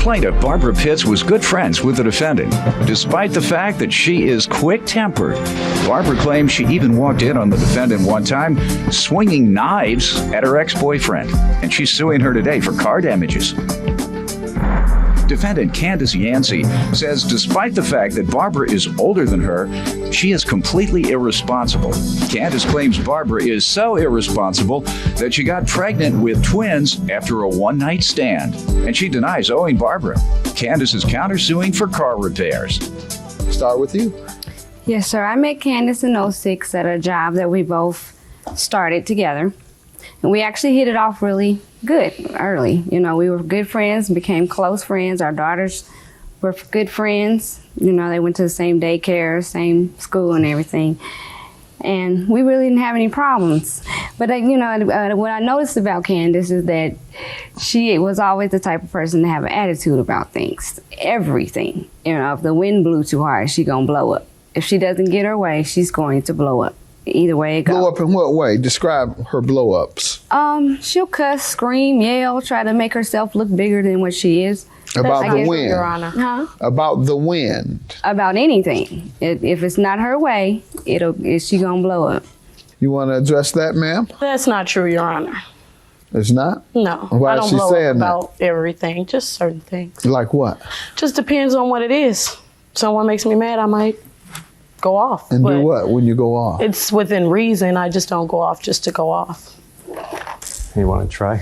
Plaintiff Barbara Pitts was good friends with the defendant, despite the fact that she is quick-tempered. Barbara claims she even walked in on the defendant one time swinging knives at her ex-boyfriend, and she's suing her today for car damages. Defendant Candace Yancey says despite the fact that Barbara is older than her, she is completely irresponsible. Candace claims Barbara is so irresponsible that she got pregnant with twins after a one-night stand, and she denies owing Barbara. Candace is countersuing for car repairs. Start with you. Yes, sir. I met Candace in 06 at a job that we both started together. And we actually hit it off really good early. You know, we were good friends, became close friends. Our daughters were good friends. You know, they went to the same daycare, same school and everything. And we really didn't have any problems. But, you know, what I noticed about Candace is that she was always the type of person to have an attitude about things, everything. You know, if the wind blew too hard, she's going to blow up. If she doesn't get her way, she's going to blow up. Either way it goes. Blow up in what way? Describe her blow-ups. She'll cuss, scream, yell, try to make herself look bigger than what she is. About the wind. Your Honor. Huh? About the wind. About anything. If it's not her way, she gonna blow up. You want to address that, ma'am? That's not true, Your Honor. It's not? No. Why I is don't she blow saying up that? about everything, just certain things. Like what? Just depends on what it is. Someone makes me mad, I might go off. And but do what when you go off? It's within reason. I just don't go off just to go off. You want to try?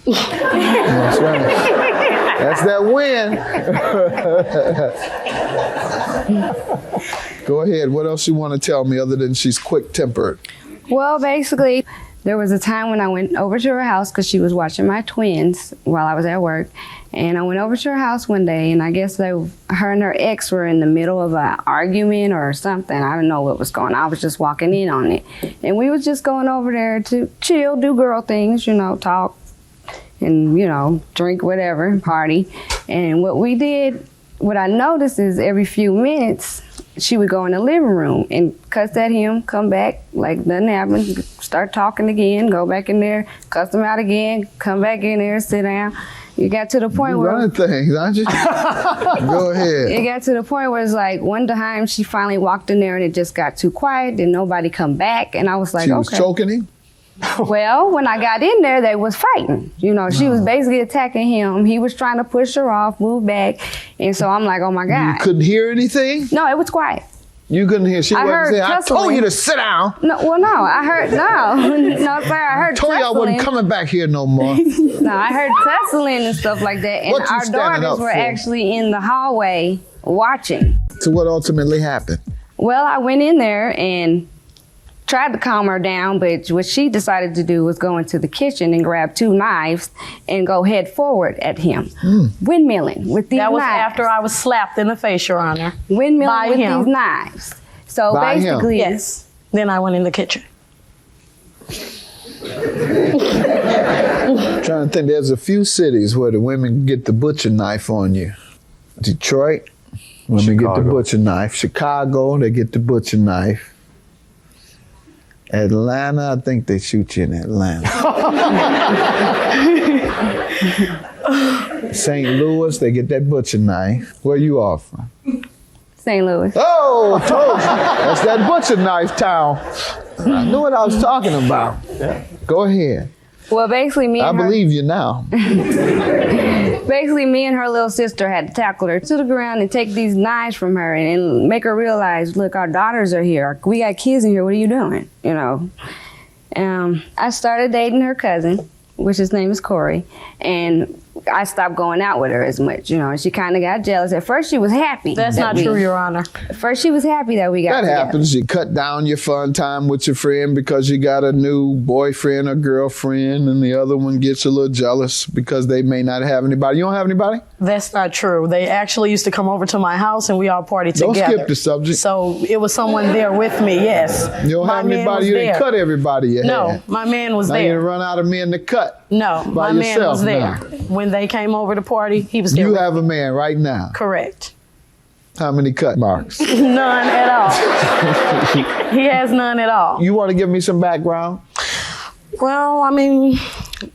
That's right. That's that win. Go ahead. What else you want to tell me other than she's quick-tempered? Well, basically, there was a time when I went over to her house because she was watching my twins while I was at work. And I went over to her house one day, and I guess her and her ex were in the middle of an argument or something. I don't know what was going on. I was just walking in on it. And we was just going over there to chill, do girl things, you know, talk and, you know, drink whatever, party. And what I noticed is every few minutes, she would go in the living room and cuss at him, come back like nothing happened, start talking again, go back in there, cuss him out again, come back in there, sit down. You got to the point where running things, aren't you? Go ahead. It got to the point where it's like one time she finally walked in there and it just got too quiet and nobody come back, and I was like, She okay. was choking him? Well, when I got in there, they was fighting. You know, she was basically attacking him. He was trying to push her off, move back, and so I'm like, oh my God. You couldn't hear anything? No, it was quiet. You couldn't hear. She I wasn't heard saying, I told tussling. you to sit down. No, well, no, I heard, no, sir, I heard Told you I wasn't tussling. coming back here no more. No, I heard tussling and stuff like that, and What you our standing daughters up were for? actually in the hallway watching. So what ultimately happened? Well, I went in there and tried to calm her down, but what she decided to do was go into the kitchen and grab 2 knives and go head forward at him, windmilling with these That was knives. after I was slapped in the face, Your Honor. Windmilling by with him. these knives. So By him. basically, Yes. Then I went in the kitchen. Trying to think, there's a few cities where the women get the butcher knife on you. Detroit, women get the Chicago. butcher knife. Chicago, they get the butcher knife. Atlanta, I think they shoot you in Atlanta. St. Louis, they get that butcher knife. Where you all from? St. Louis. Oh, told you. That's that butcher knife town. I knew what I was talking about. Yeah. Go ahead. Well, basically me I and her, believe you now. basically me and her little sister had to tackle her to the ground and take these knives from her and make her realize, look, our daughters are here. We got kids in here. What are you doing? You know. I started dating her cousin, which his name is Corey, and I stopped going out with her as much, you know, and she kind of got jealous. At first, she was happy. That's not true, Your Honor. At first, she was happy that we got That together. happens. You cut down your fun time with your friend because you got a new boyfriend or girlfriend, and the other one gets a little jealous because they may not have anybody. You don't have anybody? That's not true. They actually used to come over to my house and we all partied Don't together. skip the subject. So it was someone there with me, yes. You don't My have man anybody. was You didn't there. cut everybody you No, had. my man was Now you there. done run out of men to cut. No, by my man yourself was there. now. When they came over to party, he was there. You with have a man right now. Correct. How many cut marks? None at all. He has none at all. You want to give me some background? Well, I mean,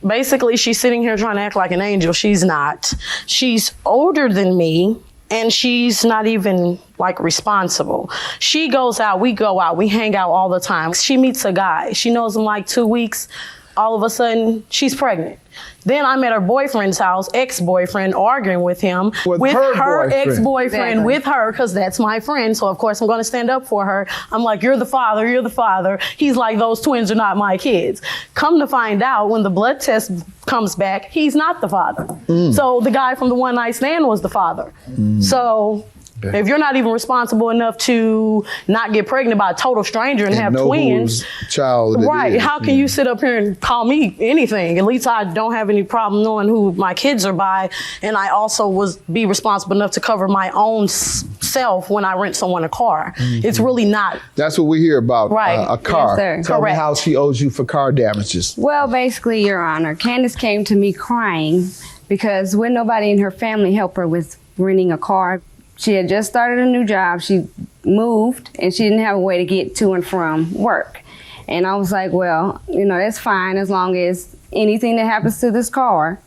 Basically, she's sitting here trying to act like an angel. She's not. She's older than me, and she's not even like responsible. She goes out, we go out, we hang out all the time. She meets a guy. She knows him like 2 weeks. All of a sudden, she's pregnant. Then I'm at her boyfriend's house, ex-boyfriend, arguing with him, with her ex-boyfriend, with her, because that's my friend. So of course I'm going to stand up for her. I'm like, you're the father, you're the father. He's like, those twins are not my kids. Come to find out, when the blood test comes back, he's not the father. So the guy from the one night stand was the father. So if you're not even responsible enough to not get pregnant by a total stranger and have twins, child right? How can you sit up here and call me anything? At least I don't have any problem knowing who my kids are by, and I also be responsible enough to cover my own self when I rent someone a car. It's really not. That's what we hear about, right? A car. Yes, Tell me how she owes you for car damages. Well, basically, Your Honor, Candace came to me crying because when nobody in her family helped her with renting a car. She had just started a new job. She moved and she didn't have a way to get to and from work. And I was like, well, that's fine as long as anything that happens to this car,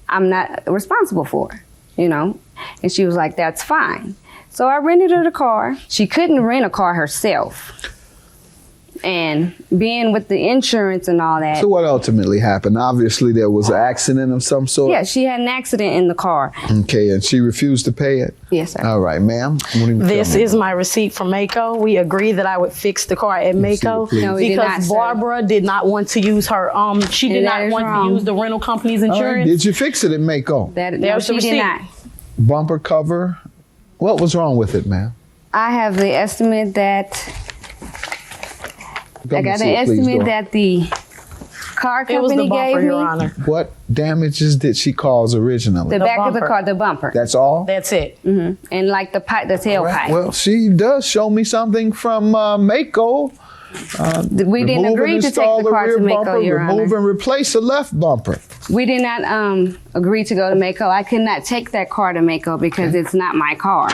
I'm not responsible for, And she was like, that's fine. So I rented her the car. She couldn't rent a car herself. And being with the insurance and all that. So what ultimately happened? Obviously, there was an accident of some sort? Yeah, she had an accident in the car. Okay, and she refused to pay it? Yes, sir. All right, ma'am. This is my receipt from Mako. We agreed that I would fix the car at Mako No, we did not, because sir. Barbara did not want to use her, she did not want to use the rental company's insurance. Did you fix it at Mako? No, she did not. Bumper cover? What was wrong with it, ma'am? I have the estimate that... I got an estimate that the car company it was the bumper, gave me. Your Honor. What damages did she cause originally? The back of the bumper. car, the bumper. That's all? That's it. And like the tailpipe. Well, she does show me something from Mako. We didn't agree to take the car to Mako, Your Honor. Remove and replace the left bumper. We did not agree to go to Mako. I could not take that car to Mako because it's not my car.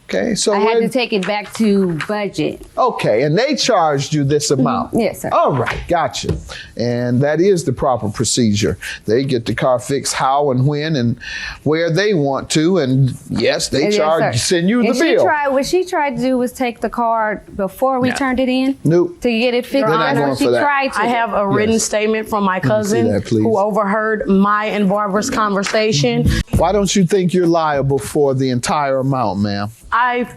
Okay, so I had to take it back to budget. Okay, and they charged you this amount? Yes, sir. All right, gotcha. And that is the proper procedure. They get the car fixed how and when and where they want to, and yes, they send you the bill. What she tried to do was take the car before we turned it in. Nope. To get it fixed. They're not going for that. Tried to. I have a written statement from my cousin who overheard my and Barbara's conversation. Why don't you think you're liable for the entire amount, ma'am? I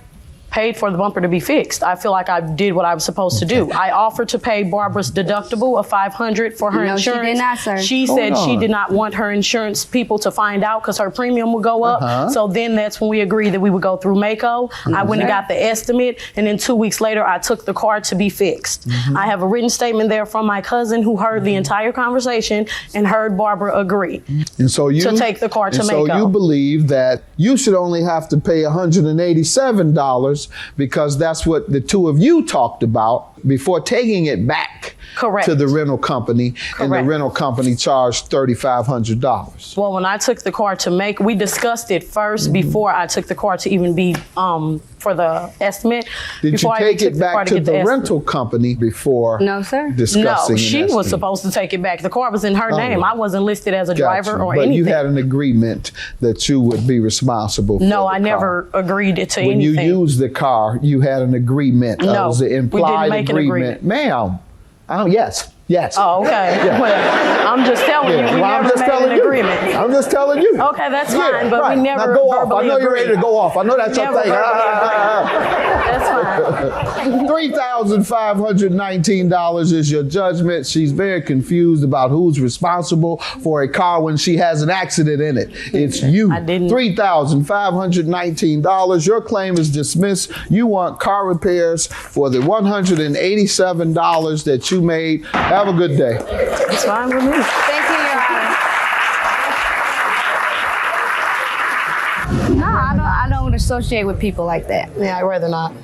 paid for the bumper to be fixed. I feel like I did what I was supposed to do. I offered to pay Barbara's deductible of $500 for her insurance. No, she did not, sir. She said she did not want her insurance people to find out because her premium would go up. So then that's when we agreed that we would go through Mako. I went and got the estimate, and then 2 weeks later, I took the car to be fixed. I have a written statement there from my cousin who heard the entire conversation and heard Barbara agree to take the car to Mako. So you believe that you should only have to pay $187 because that's what the two of you talked about before taking it back to the rental company, and the rental company charged $3,500. Well, when I took the car to we discussed it first before I took the car to even be for the estimate. Did you take it back to the rental company before? No, sir. Discussing No, she was supposed to take it back. The car was in her name. I wasn't listed as a driver or anything. But you had an agreement that you would be responsible for No, the I car. never agreed to anything. When you used the car, you had an agreement. No, It was an implied we didn't make an agreement. Ma'am. Yes. Oh, okay. Yeah. Well, I'm just telling you, we never made an agreement. I'm just telling you. Okay, that's fine, but we never now go off. I verbally know you're ready to agreed. go off. I know that's your Never thing. That's fine. $3,519 is your judgment. She's very confused about who's responsible for a car when she has an accident in it. It's you. I didn't. $3,519. Your claim is dismissed. You want car repairs for the $187 that you made. Have a good day. It's fine with me. Thank you, Your Honor. No, I don't associate with people like that. Yeah, I'd rather not.